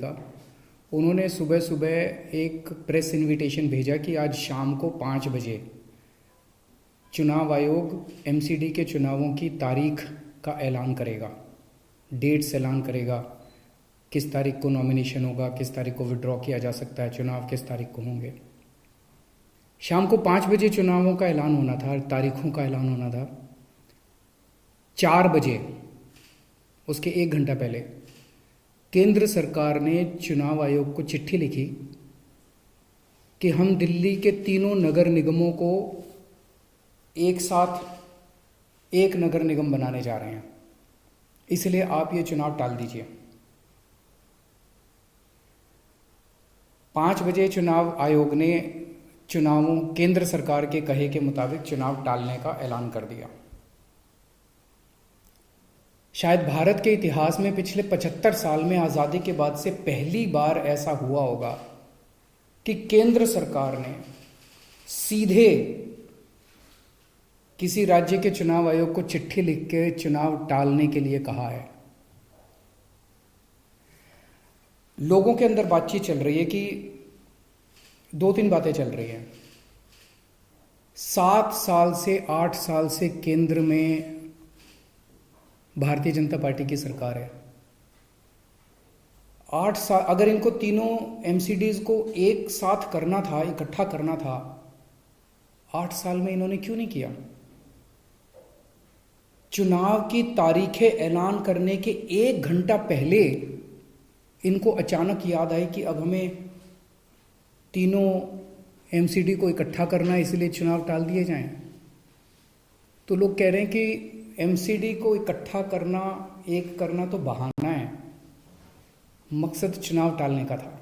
का, उन्होंने सुबह सुबह एक प्रेस इनविटेशन भेजा कि आज शाम को 5 बजे चुनाव आयोग एमसीडी के चुनावों की तारीख का ऐलान करेगा, डेट्स ऐलान करेगा, किस तारीख को नॉमिनेशन होगा, किस तारीख को विड्रॉ किया जा सकता है, चुनाव किस तारीख को होंगे। शाम को 5 बजे चुनावों का ऐलान होना था, तारीखों का ऐलान होना था। 4 बजे, उसके 1 घंटा पहले, केंद्र सरकार ने चुनाव आयोग को चिट्ठी लिखी कि हम दिल्ली के तीनों नगर निगमों को एक साथ एक नगर निगम बनाने जा रहे हैं, इसलिए आप ये चुनाव टाल दीजिए। 5 बजे चुनाव आयोग ने चुनावों केंद्र सरकार के कहे के मुताबिक चुनाव टालने का ऐलान कर दिया। शायद भारत के इतिहास में पिछले 75 साल में आज़ादी के बाद से पहली बार ऐसा हुआ होगा कि केंद्र सरकार ने सीधे किसी राज्य के चुनाव आयोग को चिट्ठी लिख के चुनाव टालने के लिए कहा है। लोगों के अंदर बातचीत चल रही है कि 2-3 बातें चल रही हैं। 7 साल से 8 साल से केंद्र में भारतीय जनता पार्टी की सरकार है। 8 साल, अगर इनको तीनों एमसीडीज को एक साथ करना था, इकट्ठा करना था, 8 साल में इन्होंने क्यों नहीं किया? चुनाव की तारीखें ऐलान करने के 1 घंटा पहले इनको अचानक याद आई कि अब हमें तीनों एमसीडी को इकट्ठा करना है, इसलिए चुनाव टाल दिए जाएं। तो लोग कह रहे हैं कि एमसीडी को इकट्ठा करना, एक करना तो बहाना है, मकसद चुनाव टालने का था।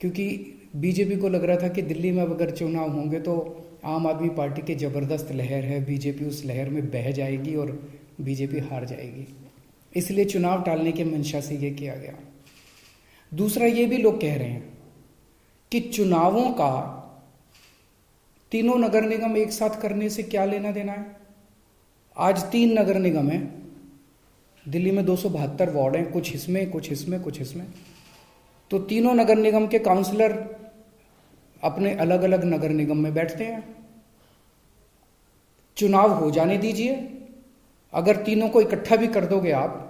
क्योंकि बीजेपी को लग रहा था कि दिल्ली में अगर चुनाव होंगे तो आम आदमी पार्टी की ज़बरदस्त लहर है, बीजेपी उस लहर में बह जाएगी और बीजेपी हार जाएगी, इसलिए चुनाव टालने के मंशा से ये किया गया। दूसरा, ये भी लोग कह रहे हैं कि चुनावों का तीनों नगर निगम एक साथ करने से क्या लेना देना है। आज 3 नगर निगम हैं दिल्ली में, 272 वार्ड हैं, कुछ इसमें कुछ इसमें कुछ इसमें। तो तीनों नगर निगम के काउंसलर अपने अलग अलग नगर निगम में बैठते हैं। चुनाव हो जाने दीजिए, अगर तीनों को इकट्ठा भी कर दोगे आप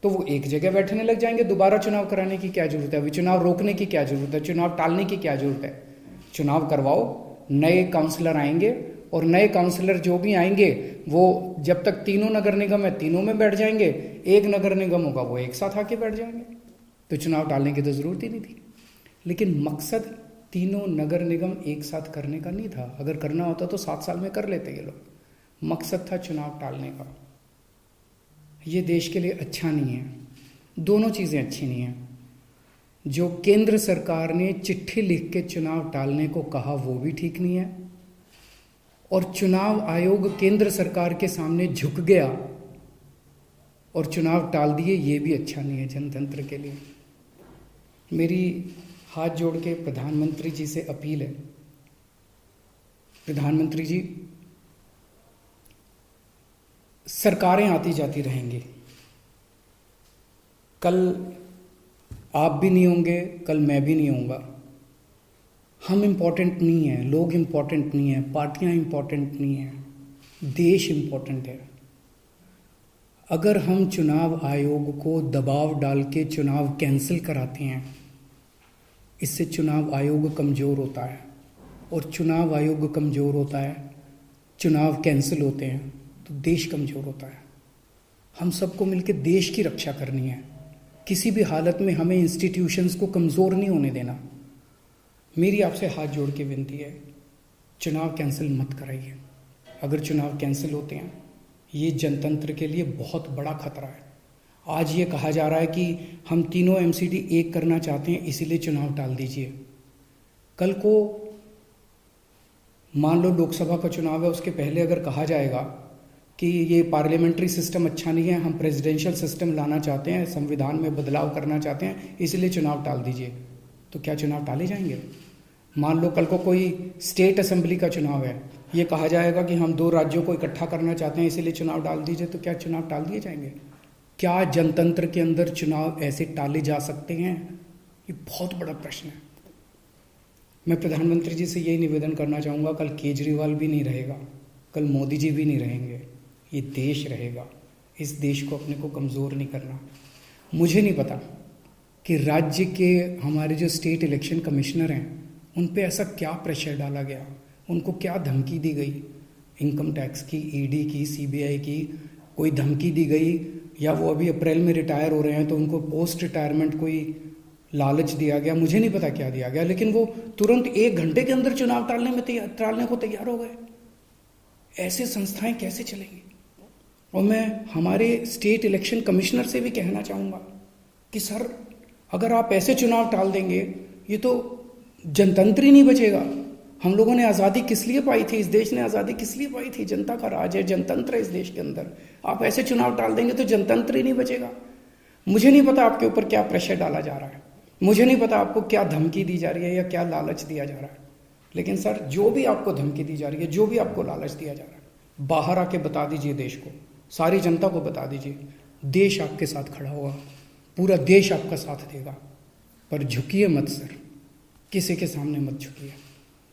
तो वो एक जगह बैठने लग जाएंगे। दोबारा चुनाव कराने की क्या जरूरत है? अभी चुनाव रोकने की क्या जरूरत है? चुनाव टालने की क्या जरूरत है? चुनाव करवाओ, नए काउंसलर आएंगे और नए काउंसलर जो भी आएंगे वो जब तक तीनों नगर निगम है तीनों में बैठ जाएंगे, एक नगर निगम होगा वो एक साथ आके बैठ जाएंगे। तो चुनाव टालने की तो जरूरत ही नहीं थी। लेकिन मकसद तीनों नगर निगम एक साथ करने का नहीं था। अगर करना होता तो 7 साल में कर लेते ये लोग। मकसद था चुनाव टालने का। ये देश के लिए अच्छा नहीं है। दोनों चीज़ें अच्छी नहीं हैं। जो केंद्र सरकार ने चिट्ठी लिख के चुनाव टालने को कहा वो भी ठीक नहीं है, और चुनाव आयोग केंद्र सरकार के सामने झुक गया और चुनाव टाल दिए, ये भी अच्छा नहीं है जनतंत्र के लिए। मेरी हाथ जोड़ के प्रधानमंत्री जी से अपील है, प्रधानमंत्री जी, सरकारें आती जाती रहेंगी, कल आप भी नहीं होंगे, कल मैं भी नहीं होऊंगा। हम इम्पोर्टेंट नहीं हैं, लोग इम्पोर्टेंट नहीं हैं, पार्टियां इम्पोर्टेंट नहीं हैं, देश इम्पोर्टेंट है। अगर हम चुनाव आयोग को दबाव डाल के चुनाव कैंसिल कराते हैं, इससे चुनाव आयोग कमज़ोर होता है, और चुनाव आयोग कमज़ोर होता है, चुनाव कैंसिल होते हैं तो देश कमज़ोर होता है। हम सबको मिलकर देश की रक्षा करनी है। किसी भी हालत में हमें इंस्टीट्यूशंस को कमज़ोर नहीं होने देना। मेरी आपसे हाथ जोड़ के विनती है, चुनाव कैंसिल मत कराइए। अगर चुनाव कैंसिल होते हैं, ये जनतंत्र के लिए बहुत बड़ा खतरा है। आज ये कहा जा रहा है कि हम तीनों एमसीडी एक करना चाहते हैं, इसीलिए चुनाव टाल दीजिए। कल को मान लो लोकसभा का चुनाव है, उसके पहले अगर कहा जाएगा कि ये पार्लियामेंट्री सिस्टम अच्छा नहीं है, हम प्रेसिडेंशियल सिस्टम लाना चाहते हैं, संविधान में बदलाव करना चाहते हैं, इसलिए चुनाव टाल दीजिए, तो क्या चुनाव टाले जाएंगे? मान लो कल को कोई स्टेट असेंबली का चुनाव है, ये कहा जाएगा कि हम 2 राज्यों को इकट्ठा करना चाहते हैं, इसीलिए चुनाव डाल दीजिए, तो क्या चुनाव टाल दिए जाएंगे? क्या जनतंत्र के अंदर चुनाव ऐसे टाले जा सकते हैं? ये बहुत बड़ा प्रश्न है। मैं प्रधानमंत्री जी से यही निवेदन करना चाहूँगा, कल केजरीवाल भी नहीं रहेगा, कल मोदी जी भी नहीं रहेंगे, ये देश रहेगा। इस देश को अपने को कमज़ोर नहीं करना। मुझे नहीं पता कि राज्य के हमारे जो स्टेट इलेक्शन कमिश्नर हैं उन पे ऐसा क्या प्रेशर डाला गया, उनको क्या धमकी दी गई, इनकम टैक्स की, ईडी की, सीबीआई की कोई धमकी दी गई, या वो अभी अप्रैल में रिटायर हो रहे हैं तो उनको पोस्ट रिटायरमेंट कोई लालच दिया गया, मुझे नहीं पता क्या दिया गया, लेकिन वो तुरंत 1 घंटे के अंदर चुनाव टालने को तैयार हो गए। ऐसे संस्थाएं कैसे चलेंगी? और मैं हमारे स्टेट इलेक्शन कमिश्नर से भी कहना चाहूँगा कि सर, अगर आप ऐसे चुनाव टाल देंगे, ये तो जनतंत्र ही नहीं बचेगा। हम लोगों ने आज़ादी किस लिए पाई थी? इस देश ने आज़ादी किस लिए पाई थी? जनता का राज है, जनतंत्र है इस देश के अंदर। आप ऐसे चुनाव टाल देंगे तो जनतंत्र ही नहीं बचेगा। मुझे नहीं पता आपके ऊपर क्या प्रेशर डाला जा रहा है, मुझे नहीं पता आपको क्या धमकी दी जा रही है या क्या लालच दिया जा रहा है, लेकिन सर, जो भी आपको धमकी दी जा रही है, जो भी आपको लालच दिया जा रहा है, बाहर आके बता दीजिए देश को, सारी जनता को बता दीजिए। देश आपके साथ खड़ा होगा, पूरा देश आपका साथ देगा। पर झुकिए मत सर, किसी के सामने मत झुकिए।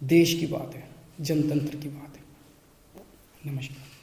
देश की बात है, जनतंत्र की बात है। नमस्कार।